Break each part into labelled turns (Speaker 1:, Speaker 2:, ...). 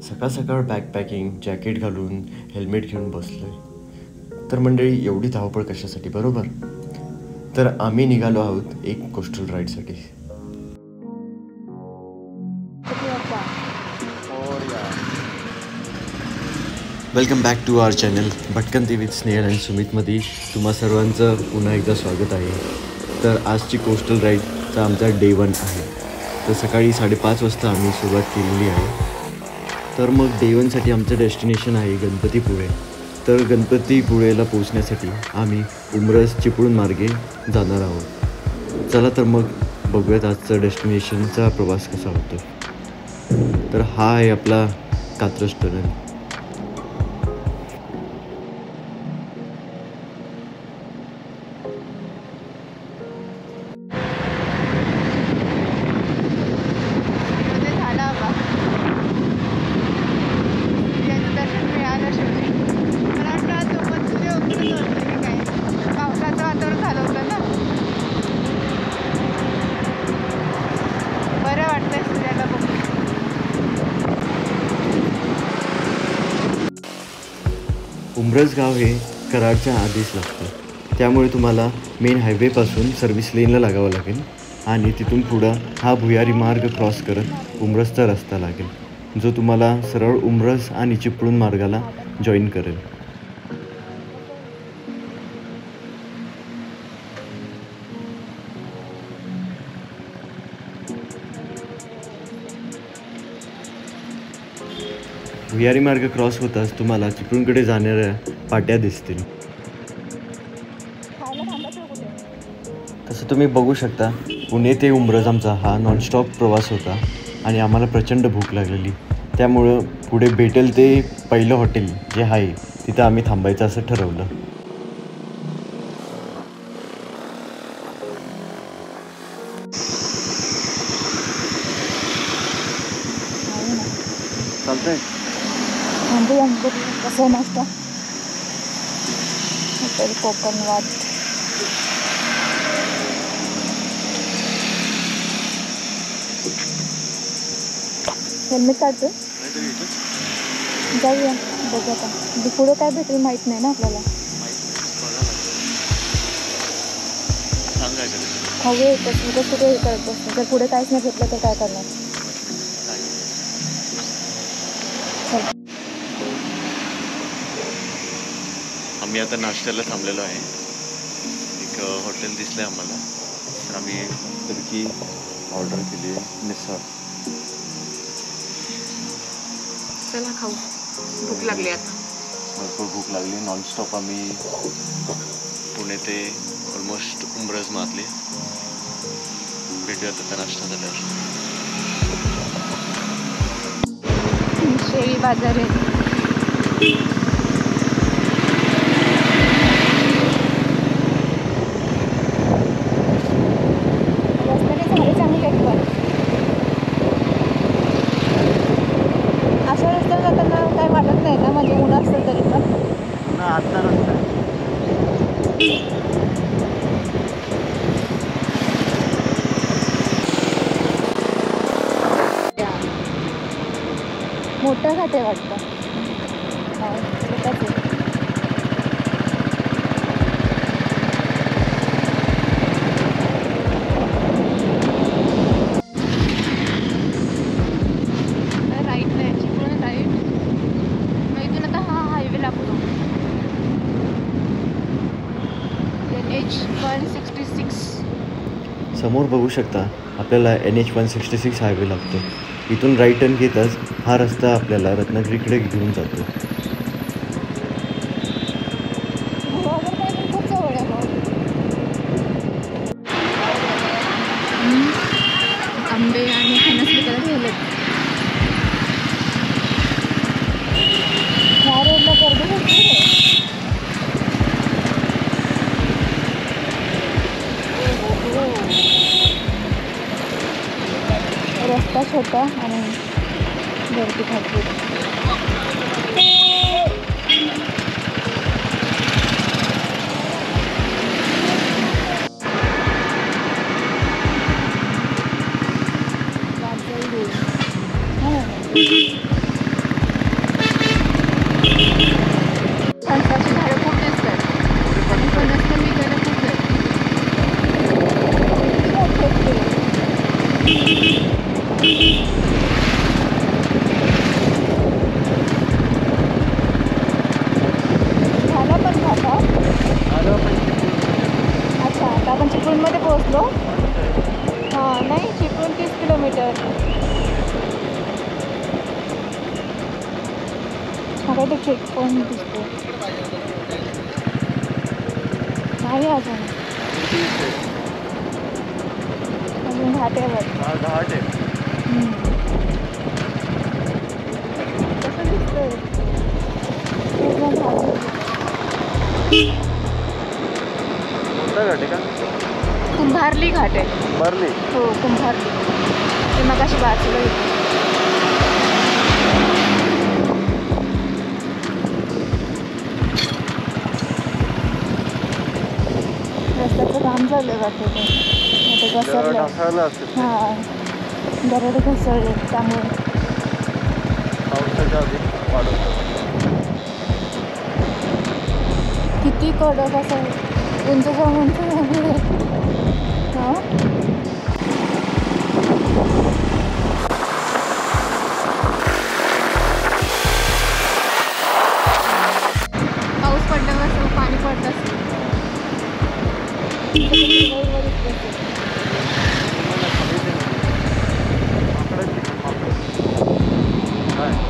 Speaker 1: सकाळ सकाळ backpacking jacket घालून हेल्मेट घेऊन बसलोय. तर मंडळी एवढी धावपळ कशासाठी बरोबर? तर आम्ही निघालो आहोत एक कोस्टल राईडसाठी. Welcome back to our channel Bhatkanti with Snehal आणि सुमितमध्ये तुम्हा सर्वांचं पुन्हा एकदा स्वागत आहे. तर आजची कोस्टल राईडचा आमचा डे 1 आहे. तर सकाळी 5:30 वाजता आम्ही सुरुवात केलेली आहे. तर मग डे 1साठी आमचं डेस्टिनेशन आहे गणपतीपुळे. तर गणपतीपुळेला पोचण्यासाठी आम्ही उमरस चिपळूण मार्गे जाणार आहोत. चला तर मग बघूयात आजचा डेस्टिनेशनचा प्रवास कसा होतो. तर हा आहे आपला कात्रज टनल. उमरस गाव हे कराडच्या आधीच लागतं, त्यामुळे तुम्हाला मेन हायवेपासून सर्व्हिस लेनला लागावं लागेल आणि तिथून पुढं हा भुयारी मार्ग क्रॉस करत उमरसचा रस्ता लागेल, जो तुम्हाला सरळ उमरस आणि चिपळूण मार्गाला जॉईन करेल. भुयारी मार्ग क्रॉस होताच तुम्हाला चिपळूणकडे जाणाऱ्या पाट्या दिसतील. तसं तुम्ही बघू शकता, पुणे ते उमरस आमचा हा नॉनस्टॉप प्रवास होता आणि आम्हाला प्रचंड भूक लागलेली. त्यामुळं पुढे भेटेल ते पहिलं हॉटेल जे आहे तिथं आम्ही थांबायचं असं ठरवलं. चालतंय
Speaker 2: कसं नाश्ता हॉटेल कोकणवाड. हेल्मेट काढतो, जाऊया बघू आता. पुढे काय भेटेल माहीत नाही ना आपल्याला. हवे कसं कुठे हे करत बसतो. जर पुढे काहीच नाही भेटलं तर काय करणार.
Speaker 1: आम्ही आता नाश्त्याला थांबलेलो आहे. एक हॉटेल दिसलं आहे आम्हाला, तर आम्ही तुर्की ऑर्डर केली आहे. मिसळ.
Speaker 2: चला खाऊ, भूक लागली आता.
Speaker 1: भरपूर भूक लागली. नॉनस्टॉप आम्ही पुणे ते ऑलमोस्ट उमरस मारले. भेटूयात आता नाश्ता झाल्यावर.
Speaker 2: शेळी बाजार आहे. अशा रस्त्यावर जाताना काय वाटत नाही ना, म्हणजे ऊन असतं तरी पण.
Speaker 1: आजचा रस्ता
Speaker 2: मोठं घाट आहे वाटतं. राईट नाही, चिपळूण राईट. मग इथून आता हा हायवे लागतो, NH-166.
Speaker 1: समोर बघू शकता आपल्याला NH-166 हायवे लागतो. इथून राईट टर्न घेताच हा रस्ता आपल्याला रत्नागिरीकडे घेऊन जातो.
Speaker 2: खूप जवळ आहे. आंबे आणि फणस विकायला ठेवले. ह्या रोडला गर्दी भरपूर आहे. रस्ता छोटा आणि गर्दी भरपूर. फणसाची झाडं खूप दिसतात आणि फणस पण विकायला खूप आहेत. झाला पण खाता. अच्छा, आता आपण चिपळूणमध्ये पोहोचलो. हां नाही, चिपळूण 30 किलोमीटर. हा काय ते चेक पॉईंट दिसतो. नाही अजून घाट्यावर.
Speaker 1: घाट आहे.
Speaker 2: कसं दिसतंय पूर्ण घाट.
Speaker 1: कोणता घाट आहे का?
Speaker 2: कुंभारली घाट आहे.
Speaker 1: कुंभारली.
Speaker 2: हो कुंभारली. ते मगाशी वाचलं होतं. रस्त्याचं काम झालं वाटतं ते. ते घसरलं. हां दरड घसरले त्यामुळे.
Speaker 1: पावसाच्या आधी वाढवतो.
Speaker 2: किती कडक असं उंच जाऊन उंच झाले. हां पाऊस पडल्यावर असं पाणी पडत असेल.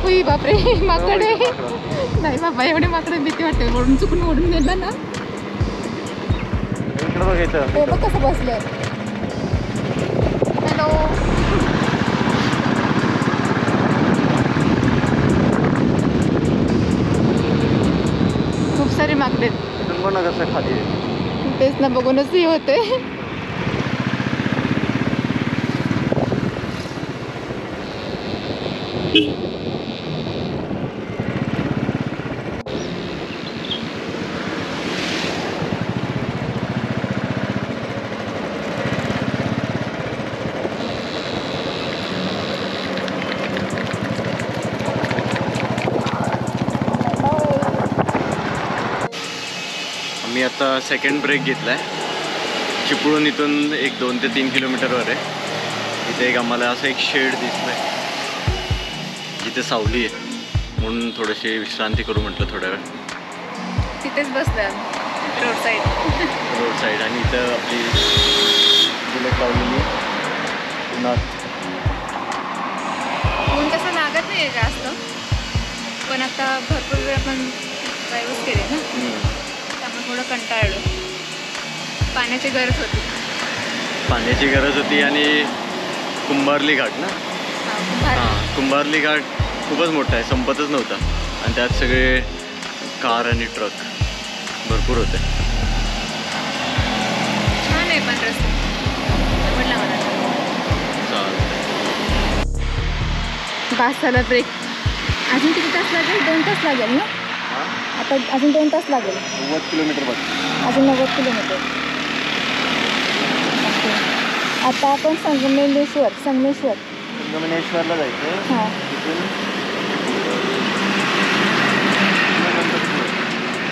Speaker 2: उई बापरे माकडे. नाही बाबा एवढे माकडे भीती वाटते. ओढून चुकून ओढून नेलं ना.
Speaker 1: इकडे बघायचं.
Speaker 2: ते बघ कसं बसलंय. हॅलो खूप सारे माकडे.
Speaker 1: बघ कसं खाली आहे.
Speaker 2: तेच ना बघूनच हे होते.
Speaker 1: मी आता सेकंड ब्रेक घेतलाय. चिपळूण इथून एक 2 ते 3 किलोमीटरवर आहे. इथे एक आम्हाला असं एक शेड दिसतंय जिथे सावली आहे म्हणून थोडीशी विश्रांती करू म्हटलं थोड्या वेळ.
Speaker 2: तिथेच बसलोय रोड साईड.
Speaker 1: आणि इथं आपली बुलेट लावलेली पुन्हा.
Speaker 2: ऊन तसं लागत नाही आहे जास्त पण आता भरपूर वेळ आपण ड्राईव्हच केले ना त्यामुळे थोडं कंटाळलो. पाण्याची गरज होती
Speaker 1: आणि कुंभारली घाट ना. हां कुंभारली घाट खूपच मोठा आहे, संपतच नव्हता आणि त्यात सगळे कार आणि ट्रक भरपूर होते.
Speaker 2: छान आहे पण रस्ता आवडला मला. बास झाला ब्रेक. अजून किती तास लागेल? 2 तास लागेल ना आता. अजून 2 तास लागेल.
Speaker 1: 90 किलोमीटर बघ.
Speaker 2: अजून 90 किलोमीटर. आता आपण
Speaker 1: संगमेश्वरला जायचं.
Speaker 2: हां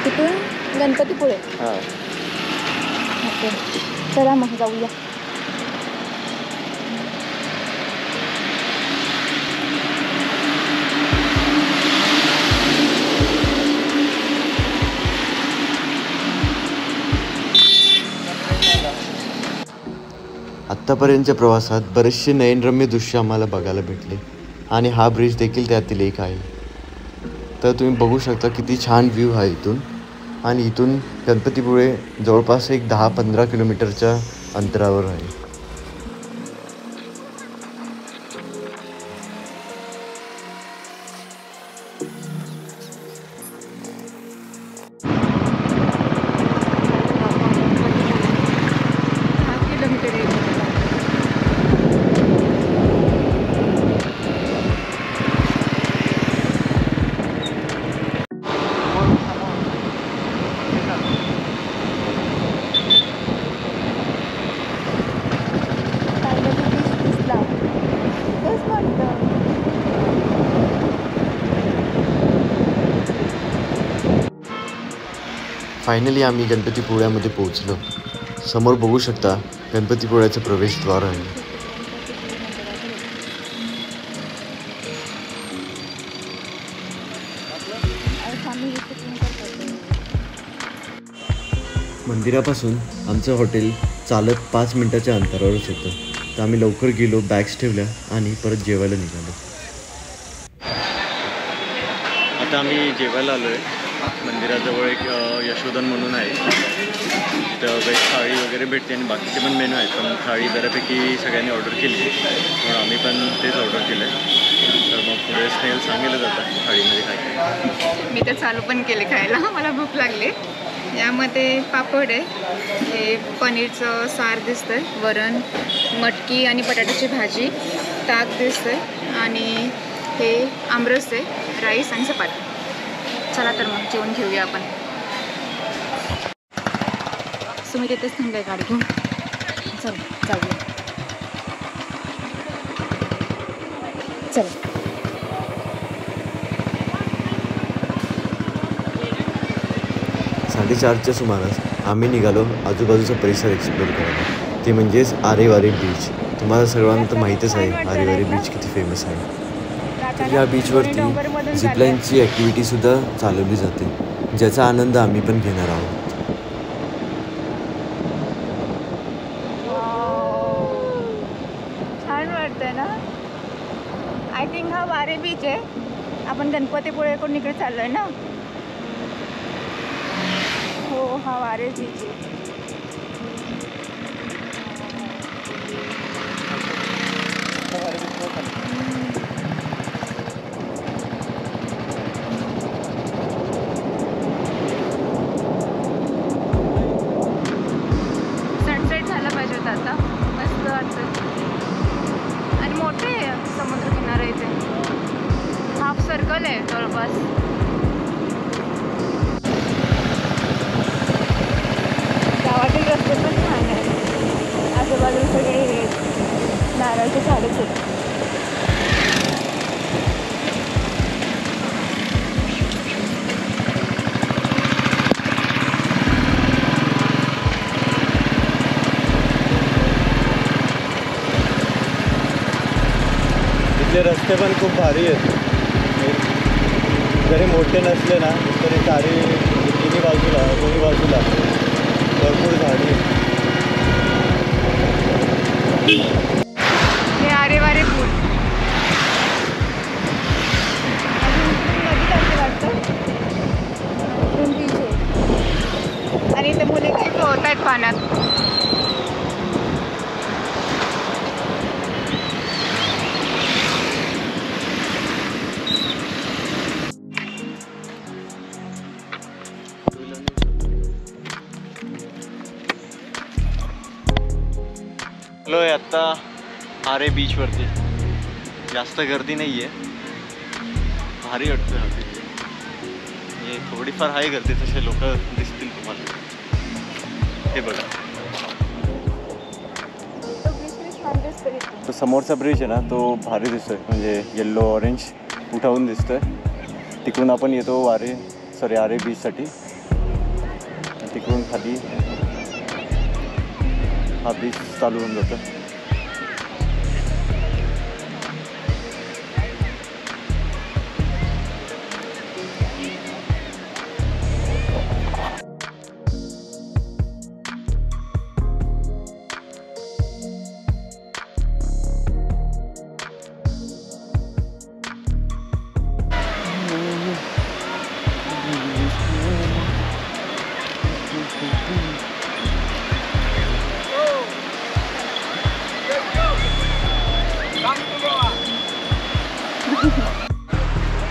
Speaker 2: तिथून गणपतीपुळे.
Speaker 1: हां
Speaker 2: ओके चला मग जाऊया.
Speaker 1: आत्तापर्यंतच्या प्रवासात बरेचसे नयनरम्य दृश्य आम्हाला बघायला भेटले आणि हा ब्रिज देखील त्यातील एक आहे. तर तुम्ही बघू शकता किती छान व्ह्यू आहे इथून. आणि इथून गणपतीपुळे जवळपास एक 10-15 किलोमीटरच्या अंतरावर आहे. फायनली आम्ही गणपतीपुळ्यामध्ये पोहोचलो. समोर बघू शकता गणपतीपुळ्याचं प्रवेशद्वार आहे. मंदिरापासून आमचं हॉटेल चालत 5 मिनिटाच्या अंतरावरच होतं. तर आम्ही लवकर गेलो, बॅग्स ठेवल्या आणि परत जेवायला निघालो. आता आम्ही जेवायला आलो आहे. मंदिराजवळ एक यशोधन म्हणून आहे, तिथं वेज थाळी वगैरे भेटते आणि बाकीचे पण मेनू आहेत. पण थाळी बऱ्यापैकी सगळ्यांनी ऑर्डर केली म्हणून आम्ही पण तेच ऑर्डर केलं आहे. तर मग पुढे स्नेहल सांगितलं जातं थाळीमध्ये काय.
Speaker 2: मी तर चालू पण केले खायला, मला भूक लागली. यामध्ये पापड आहे, हे पनीरचं सार दिसतंय, वरण, मटकी आणि बटाट्याची भाजी, ताक दिसतंय आणि हे आमरस आहे, राईस आणि चपाती. चला तर मग जेवण घेऊया आपण. सुमित येतेच थांबलाय गाडी घेऊन. चल जाऊया. चल.
Speaker 1: 4:30च्या सुमारास आम्ही निघालो आजूबाजूचा परिसर एक्सप्लोर करायला. ते म्हणजेच आरेवारे बीच. तुम्हाला सर्वांना तर माहीतच आहे आरेवारे बीच किती फेमस आहे. तर या बीचवरती झिपलाईनची ॲक्टिव्हिटीसुद्धा चालवली जाते, ज्याचा आनंद आम्ही पण घेणार आहोत.
Speaker 2: छान वाटतंय ना. आय थिंक हा वारे बीच आहे. आपण गणपतीपुळेकडून इकडे चाललोय ना. हो, हा वारे बीच आहे. सनसेट झाला पाहिजे होता आता. मस्त वाटतं आणि मोठे आहे समुद्रकिनारा इथे. हाफ सर्कल आहे जवळपास. गावातील रस्ते पण छान आहेत. आजूबाजूला सगळे नारळाचे झाडच आहेत.
Speaker 1: इथले रस्ते पण खूप भारी आहेत. जरी मोठे नसले ना तरी दोन्ही बाजूला भरपूर झाडी आहेत.
Speaker 2: हे आरेवारे पूल. नदी वाटतं बीच आहे आणि इथे मुले काही पोहत आहेत पाण्यात.
Speaker 1: हॅलो, आत्ता आरे बीचवरती जास्त गर्दी नाही आहे. भारी वाटतं हा बीच. म्हणजे थोडीफार आहे गर्दी, तसे लोक दिसतील तुम्हाला. हे बघा, तो समोरचा ब्रिज आहे ना, तो भारी दिसतोय. म्हणजे येल्लो ऑरेंज उठावून दिसतोय. तिकडून आपण येतो आरे बीचसाठी. तिकडून खाली हा बीच चालू होऊन जातं.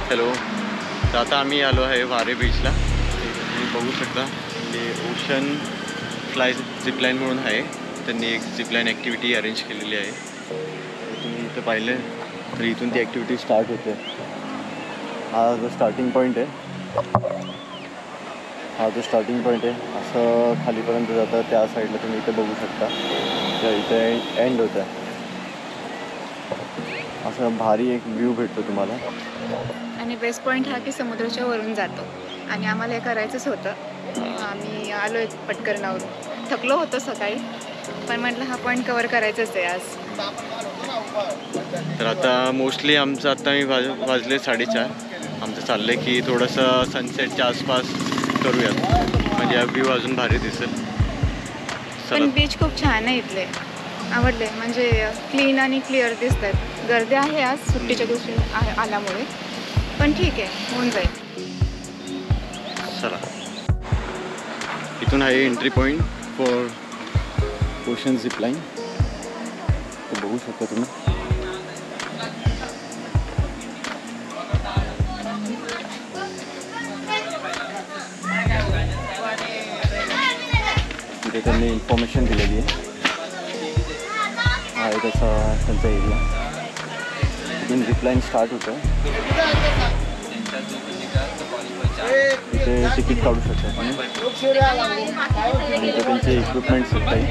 Speaker 1: हॅलो, तर आता आम्ही आलो आहे वारे बीचला. तुम्ही बघू शकता ते ओशन झिपलाईन म्हणून आहे. त्यांनी एक झिपलाईन ॲक्टिव्हिटी अरेंज केलेली आहे. तुम्ही इथं पाहिलं तर इथून ती ॲक्टिव्हिटी स्टार्ट होते. हा जो स्टार्टिंग पॉईंट आहे, असं खालीपर्यंत जातं. त्या साईडला तुम्ही इथे बघू शकता, त्या इथे एंड होतं आहे. असं भारी एक व्ह्यू भेटतो तुम्हाला.
Speaker 2: आणि बेस्ट पॉईंट हा की समुद्राच्या वरून जातो आणि आम्हाला हे करायचंच होतं. आम्ही आलो एक पटकरणावरून, थकलो होतो सकाळी, पण म्हटलं हा पॉईंट कवर करायचंच आहे आज.
Speaker 1: तर आता मोस्टली आमचं आता मी वाजले 4:30. आमचं चाललं आहे की थोडंसं सनसेटच्या आसपास करूयात, म्हणजे हा व्ह्यू अजून भारी दिसेल.
Speaker 2: पण बीच खूप छान आहे इथले, आवडले. म्हणजे क्लीन आणि क्लिअर दिसत आहेत. गर्दी आहे आज सुट्टीच्या दिवशी आल्यामुळे, पण ठीक आहे, होऊन जाईल.
Speaker 1: चला, इथून आहे entry point for ocean zipline. ते बघू शकता तुम्ही. इथे त्यांनी इन्फॉर्मेशन दिलेली आहे त्याचा त्यांचा एरिया. इथून झिपलाईन स्टार्ट होतं. इथे तिकीट काढू शकतात आणि इथे त्यांचे इक्विपमेंट्स आहेत काही.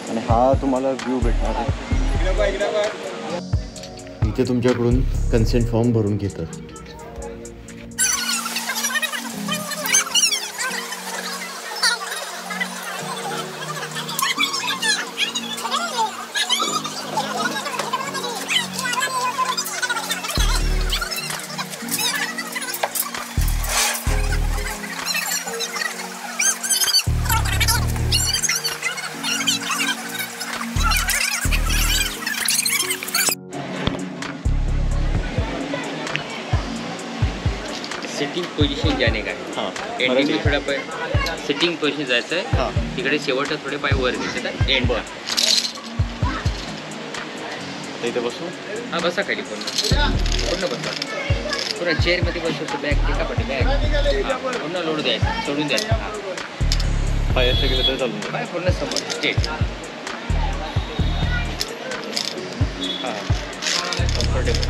Speaker 1: आणि हा तुम्हाला व्ह्यू भेटणार आहे. इथे तुमच्याकडून कन्सेंट फॉर्म भरून घेतात.
Speaker 3: सिटिंग पोझिशन जाने का आहे. एंडिंग थोडा पाय सिटिंग पोझिशन जायचं आहे. तिकडे शेवटचं थोडे पाय वर घ्यायचे तर एंड.
Speaker 1: इथे बसू.
Speaker 3: हां, बसा खाली पूर्ण बसा. पूर्ण चेअरमध्ये बसवतो. बॅग टेका पटे बॅग पूर्ण लोड द्यायचं, सोडून द्यायचं. हां,
Speaker 1: पाय असं गेलं तर चालून जाईल.
Speaker 3: पाय पूर्ण समोर स्ट्रेट. हां, कम्फर्टेबल.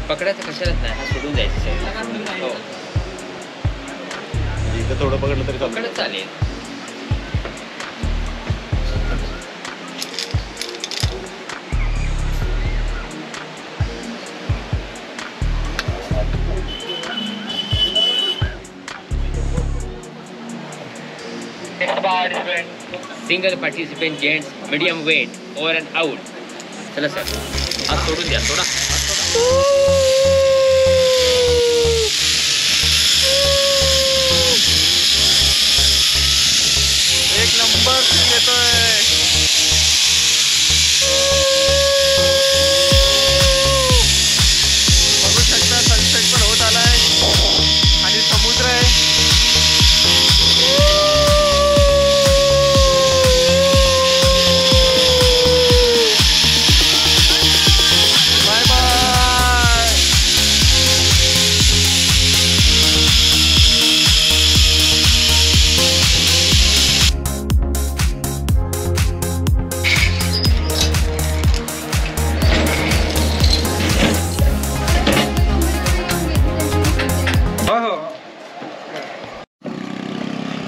Speaker 3: पकडायचं कशालाच नाही. हा सोडून जायचं. हो,
Speaker 1: इथं थोडं पकडलं तरी
Speaker 3: पकडत चालेल. Single participant gents medium weight over and out. चला सर, हात सोडून द्या थोडा.
Speaker 1: एक नंबर येतोय. बघू शकता सनसेट पण होत आलाय आणि समुद्र आहे.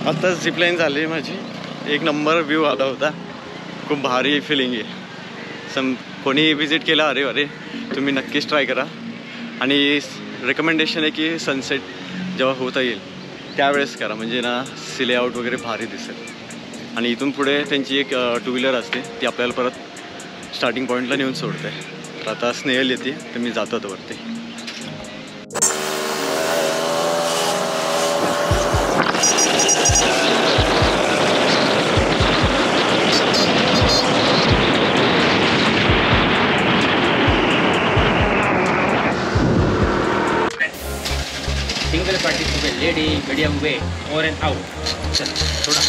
Speaker 1: आत्ताच झिपलाईन झाली माझी. एक नंबर व्ह्यू आला होता. खूप भारी फिलिंग आहे. कोणी विजिट केला अरे तुम्ही नक्कीच ट्राय करा. आणि रेकमेंडेशन आहे की सनसेट जेव्हा होता येईल त्यावेळेस करा, म्हणजे ना सी लेआउट वगैरे भारी दिसेल. आणि इथून पुढे त्यांची एक 2 व्हीलर असते, ती आपल्याला परत स्टार्टिंग पॉईंटला नेऊन सोडते. तर आता स्नेहल येते, तर मी जातो आता वरती.
Speaker 3: Single participant lady medium weight over and out. चल थोडा.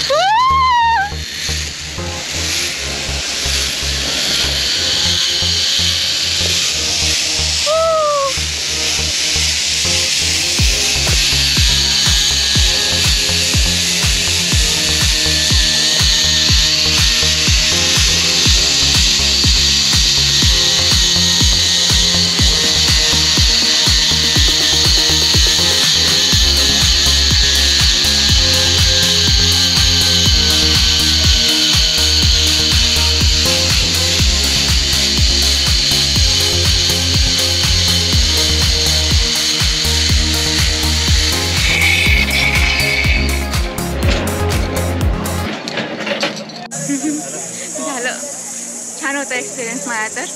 Speaker 2: होता एक्सपिरियन्स माझा तर,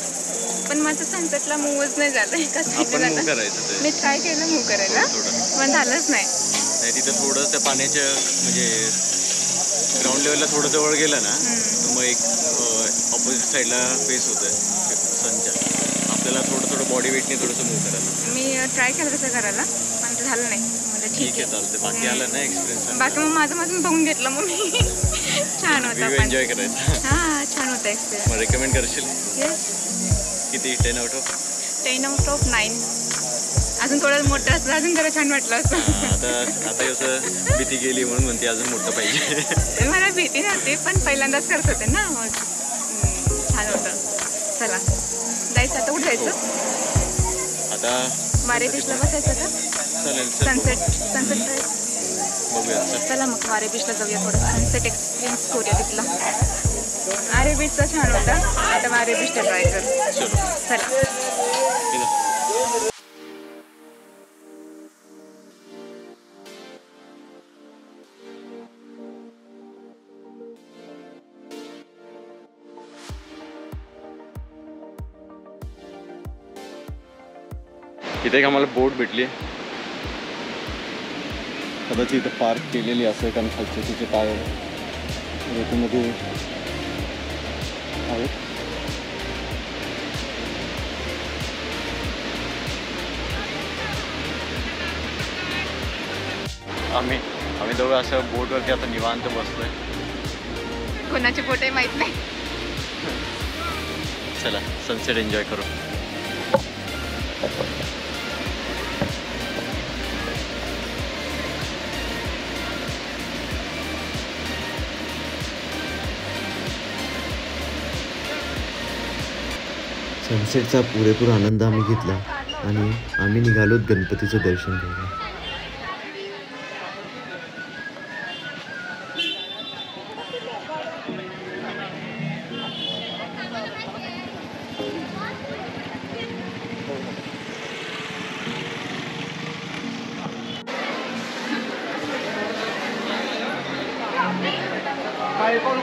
Speaker 2: पण माझं सनसेटला मूवच नाही झालं.
Speaker 1: आपण मूव करायचं ते
Speaker 2: मी ट्राय केलं मूव करायला, पण झालंच नाही.
Speaker 1: नाही तिथं थोडं त्या पाण्याच्या म्हणजे ग्राउंड लेवलला थोडं जवळ गेलं ना तर मग एक ऑपोजिट साईडला फेस होतं सनच्या. आपल्याला थोडं बॉडी वेटने थोडंसं मूव करायचं.
Speaker 2: मी ट्राय केलं तसं करायला, पण ते झालं नाही. म्हणजे
Speaker 1: ठीक आहे चालतं. बाकी आलं ना एक्सपिरियन्स?
Speaker 2: बाकी मग माझं बघून घेतलं मग मी. छान होता पण.
Speaker 1: एन्जॉय करायचं.
Speaker 2: हां छान होता एक्सपिरियन्स.
Speaker 1: मग रेकमेंड करशील?
Speaker 2: येस.
Speaker 1: किती 10 out of
Speaker 2: 10 out of 9. अजून थोडं मोठं असतं अजून जरा छान वाटलं असतं.
Speaker 1: आता कसं भीती गेली म्हणून म्हणते अजून मोठं पाहिजे.
Speaker 2: मला भीती नव्हती, पण पहिल्यांदाच करत होते ना, मग छान होतं. चला जायचं आता. कुठे जायचं?
Speaker 1: आता
Speaker 2: वारे बीचला बसायचं का?
Speaker 1: चालेल.
Speaker 2: सनसेट
Speaker 1: बघूया.
Speaker 2: चला मग वारे बीचला जाऊया. थोडं सनसेट एक्सपिरियन्स करूया तिथला. वारे बीचचा छान होता. आता वारे बीचला ट्राय करू. चला.
Speaker 1: इथे एक आम्हाला बोट भेटली. कदाचित इथं पार्क केलेली असेल, कारण खालचे तिचे टायर रेतीमध्ये आहेत. आम्ही दोघं असं बोटवरती आता निवांत बसलोय.
Speaker 2: कोणाची बोट आहे माहित नाही.
Speaker 1: चला सनसेट एन्जॉय करू. सनसेटचा पुरेपूर आनंद आम्ही घेतला आणि आम्ही निघालोत गणपतीचं दर्शन घ्यायला.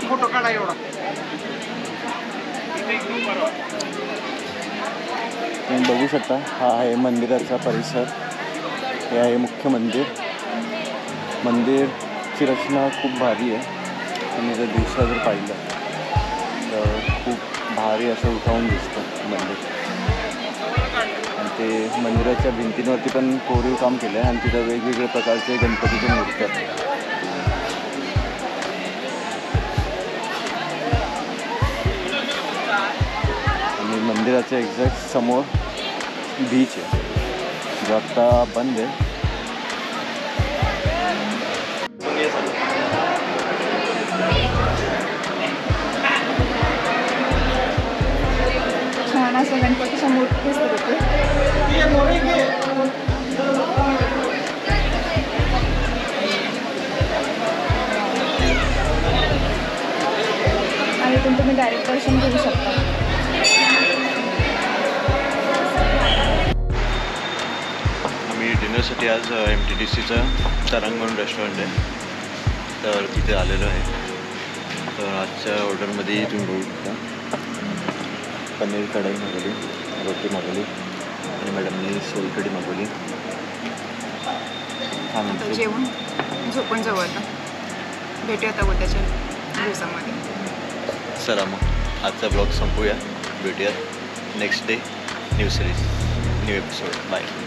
Speaker 3: फोटो काढा एवढा.
Speaker 1: तुम्ही बघू शकता, हा आहे मंदिराचा परिसर. हे आहे मुख्य मंदिर. मंदिरची रचना खूप भारी आहे. तुम्ही जर दिवसा जर पाहिलं तर खूप भारी असं उठावून दिसतं मंदिर. आणि ते मंदिराच्या भिंतींवरती पण कोरीव काम केलं आहे आणि तिथं वेगवेगळ्या प्रकारचे गणपतीचे मूर्ती आहेत. आणि मंदिराच्या एक्झॅक्ट समोर बीच आहे, जो आत्ता बंद आहे.
Speaker 2: छान असं गणपतीच्या मूर्ती दिसत होते. आणि इथून तुम्ही डायरेक्ट दर्शन घेऊ शकता.
Speaker 1: आम्ही डिनरसाठी आज MTDCचं तरंग म्हणून रेस्टॉरंट आहे, तर तिथे आलेलो आहे. तर आजच्या ऑर्डरमध्ये तुम्ही बघू शकता पनीर कढाई मागवली, रोटी मागवली आणि मॅडमनी सोलकढी मागवली.
Speaker 2: आता जेवण झोपून जाऊ. आता भेटूया आता उद्याच्या दिवसामध्ये.
Speaker 1: चला मग आजचा ब्लॉग संपूया. भेटूयात next day, new series, new episode. Bye.